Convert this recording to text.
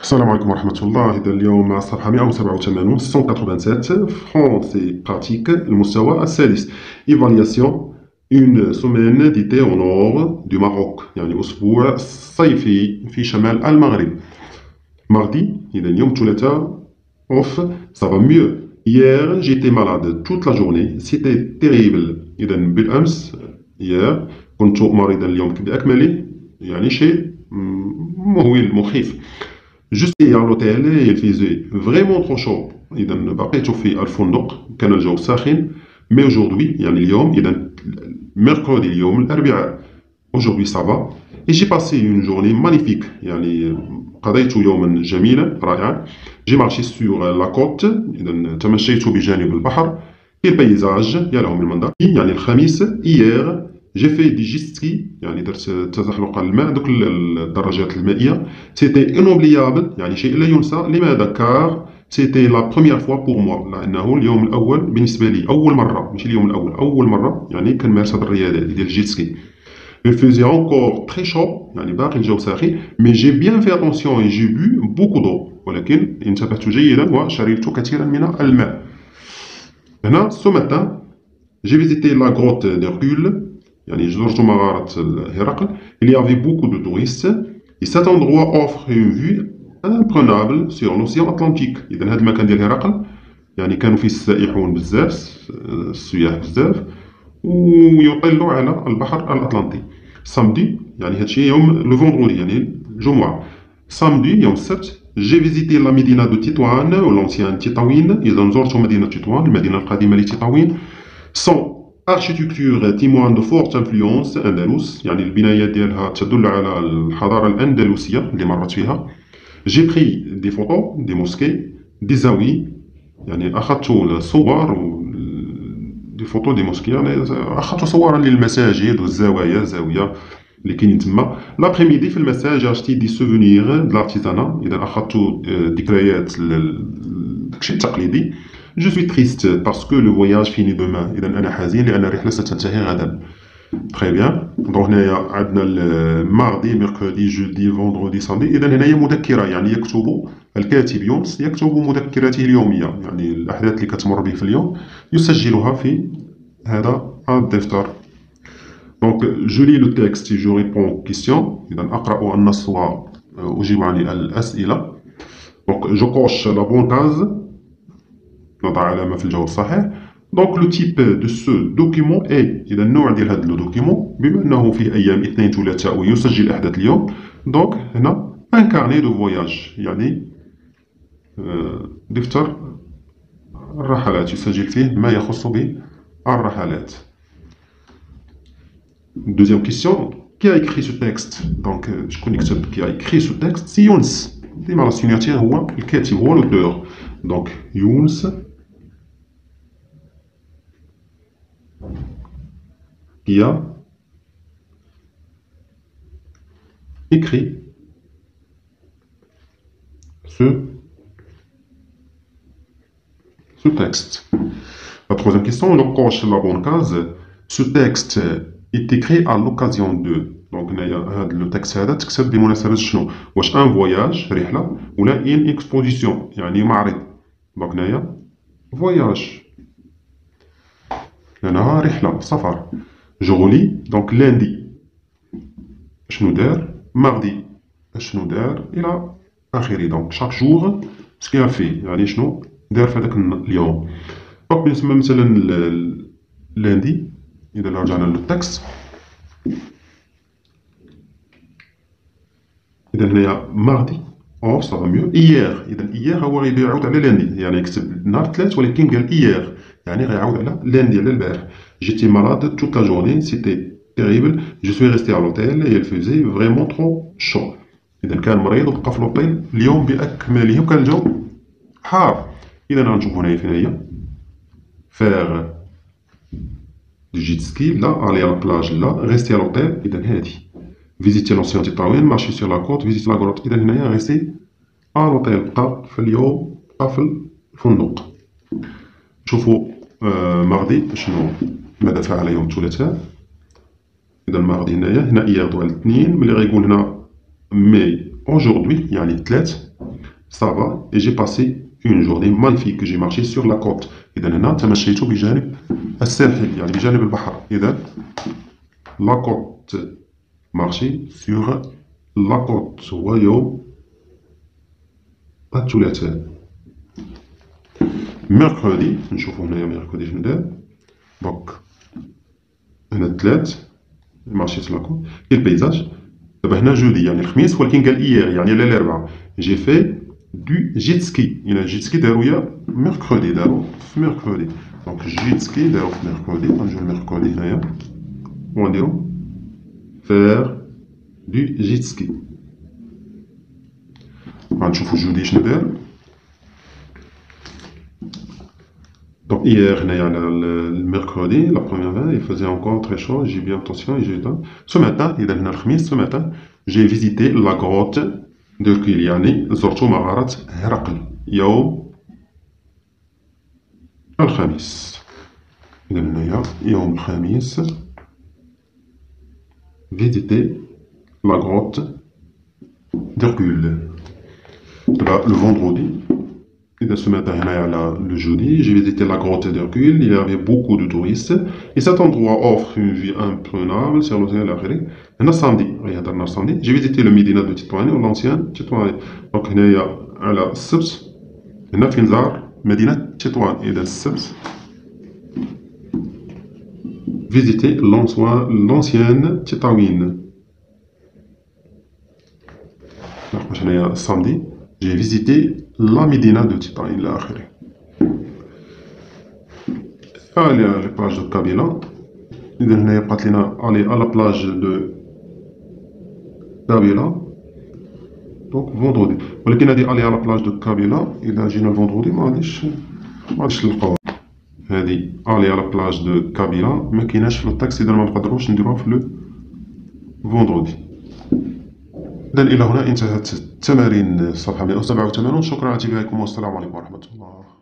السلام عليكم ورحمة الله. إذا اليوم مع الصفحة 187 فرونسي براتيك المستوى السادس. إيفالياسيون اون سومين ديتي أو نور دو ماروك، يعني أسبوع صيفي في شمال المغرب. ماردي إذا اليوم الثلاثاء أوف سافا ميو. Hier j'étais malade toute la journée, c'était terrible. إذا بالأمس hier كنت مريضا اليوم بأكمله، يعني شيء مهول مخيف. Je suis à l'hôtel et il faisait vraiment trop chaud. إذا بقيت في الفندق كان الجو ساخن. Mais aujourd'hui يعني اليوم إذا mercredi اليوم الأربعاء. Aujourd'hui ça va. Et j'ai passé une journée magnifique. يعني قضيت يوما جميلا رائعا. J'ai marché sur la côte. إذا تمشيت بجانب البحر. Et le paysage يا له من المنظر. يعني الخميس hier j'ai fait du jet ski، يعني درت تزحلق الماء دوك الدراجات المائية. C'était inoubliable، يعني شيء لا ينسى. لماذا؟ car c'était la première fois pour moi، لأنه اليوم الأول بالنسبة لي، أول مرة، ماشي اليوم الأول، أول مرة يعني كنمارس هاد الرياضة ديال الجيت سكي. Il faisait encore très chaud، يعني باقي الجو ساخن. mais j'ai bien fait attention et j'ai bu beaucoup d'eau، ولكن انتبهت جيدا وشربت كثيرا من الماء. هنا ce matin j'ai visité la grotte d'Hercule، يعني زرت مغارة هرقل. Il y avait beaucoup de touristes et cet endroit offre une vue imprenable sur l'océan Atlantique. إذا هذا المكان ديال هرقل يعني كانوا فيه السائحون بزاف، السياح بزاف، ويطل على البحر الأطلنطي. سامدي يعني هادشي يوم لو فوندرودي، يعني الجمعة. سامدي يوم السبت j'ai visité la médina de Tétouan ou l'ancien Tétouan. إذا زرت مدينة تطوان، المدينة القديمة لتطاوين. Son architecture témoigne de forte influence andalouse، يعني البنايات ديالها تدل على الحضارة الأندلسية اللي مرت فيها. J'ai pris des photos des mosquées des زاوي، يعني أخذت صور دي فوتو دي موسكي، يعني أخذت صورا للمساجد والزوايا، زاوية اللي كاينين تما. لابخيميدي في المساء j'ai acheté des souvenirs de l'artisanat، إذا أخذت ذكريات داكشي التقليدي. Je suis triste parce que le voyage finit demain. إذا أنا حزين لأن الرحلة ستنتهي غدا. Très bien. دونك هنايا عندنا الماردي، ميركودي، جودي، فوندردي، ساندي. إذا هنايا مذكرة، يعني يكتب الكاتب يونس يكتب مذكراته اليومية، يعني الأحداث اللي كتمر به في اليوم يسجلها في هذا الدفتر. دونك جو لي لو تكست et je réponds aux questions. إذا أقرأ النص وأجيب عن الأسئلة. دونك جو كوش لا بون كاز، نضع علامة في الجواب الصحيح. دونك لو تيب دو سو دوكيمون اي، إذا النوع ديال هذا لو دوكيمون بما أنه في أيام اثنين ثلاثاء ويسجل أحداث اليوم. دونك هنا ان كارني دو فواياج، يعني دفتر الرحلات يسجل فيه ما يخص بالرحلات. Deuxième question, qui a écrit ce texte? Donc شكون يكتب qui a écrit ce texte؟ سي يونس، ديما لا سيغناتير هو الكاتب، هو لوتور. دونك يونس qui a écrit ce texte. La troisième question, on coche la bonne case. Ce texte est écrit à l'occasion de. Donc le texte هذا تكتب بمناسبة شنو؟ واش ان فواياج رحلة ولا ان اكسبوزيسيون، يعني معرض. دونك هنايا فواياج، لأنها رحلة سفر. جو لي دونك لاندي شنو دار، ماردي شنو دار، إلى آخره. دونك شاك جور سكي في، يعني شنو دار في هذاك اليوم. دونك بالنسبة مثلا لاندي، إذا رجعنا للتكست، إذا هنايا ماردي أو سافا ميو. إيير، إذا إيير هو غيعاود على لاندي، يعني يكتب نهار الثلاث ولكن قال إيير، يعني غيعاود على لاندي على البارح. J'étais malade toute la journée, c'était terrible. Je suis resté à l'hôtel et il faisait vraiment trop chaud. إذا كان مريض وبقى في الأوتيل اليوم بأكمله وكان الجو حار. إذا غنشوف هنايا فين هي faire du jet ski لا، aller à la plage لا، rester à l'hôtel إذا هادي visiter l'ancien Tétouan، marcher sur la côte، visiter la grotte. إذا هنايا rester à l'hôtel، بقى في اليوم، بقى في الفندق. شوفوا ماردي شنو ماذا فعل يوم الثلاثاء. إذا ماردي هنا إيير دو على الاثنين، ملي غيقول هنا مي أوجوردوي يعني الثلاث. ça va, et j'ai passé une journée magnifique que j'ai marché sur la côte. إذا هنا تمشيت بجانب الساحل يعني بجانب البحر. إذا la côte marché sur la côte هو يوم الثلاثاء. ميركودي نشوفو هنايا ميركودي شنو دار. دونك هنا الثلاث مارشيت لا كوت كاين البيزاج. دابا هنا جودي يعني الخميس، ولكن قال ايير يعني على الاربعاء جي في دو جيت سكي. الى جيت سكي دارو يا ميركودي، دارو في ميركودي. دونك جيت سكي دارو في ميركودي. غنجيو لميركودي هنايا ونديرو فير دو جيت سكي. غنشوفو جودي شنو دار. Donc hier, le mercredi, la première veille, il faisait encore très chaud, j'ai bien attention et j'ai éteint. Ce matin, ce matin, j'ai visité la grotte de Kiliani, زرت مغارة هرقل يوم الخميس. إذا هنايا يوم الخميس visiter la grotte d'Hercule. Le vendredi, et ce matin, le jeudi, j'ai visité la grotte d'Hercule. Il y avait beaucoup de touristes. Et cet endroit offre une vue imprenable sur l'océan l'Afrique. Et le samedi, j'ai visité le Médina de Tétouan, l'ancien Tétouan. Donc, il y a la Sebs, il y a Finzar, Médina Tétouan. Et le Sebs, visiter l'ancienne Tétouine. Donc, samedi, j'ai visité la Médina de Tétouan. Allez à la plage de Kabila. إذا هنايا قالت لنا aller à la plage de Kabila. Donc vendredi. ولكن هذه aller à la plage de Kabila إذا جينا الفندرودي ما غاديش نلقاوها. هذه aller à la plage de Kabila ما كايناش في التاكسي، إذا ما نقدروش نديروها في لو فندرودي. إذا إلى هنا انتهت تمارين الصفحة 187. شكرا على انتباهكم والسلام عليكم ورحمة الله.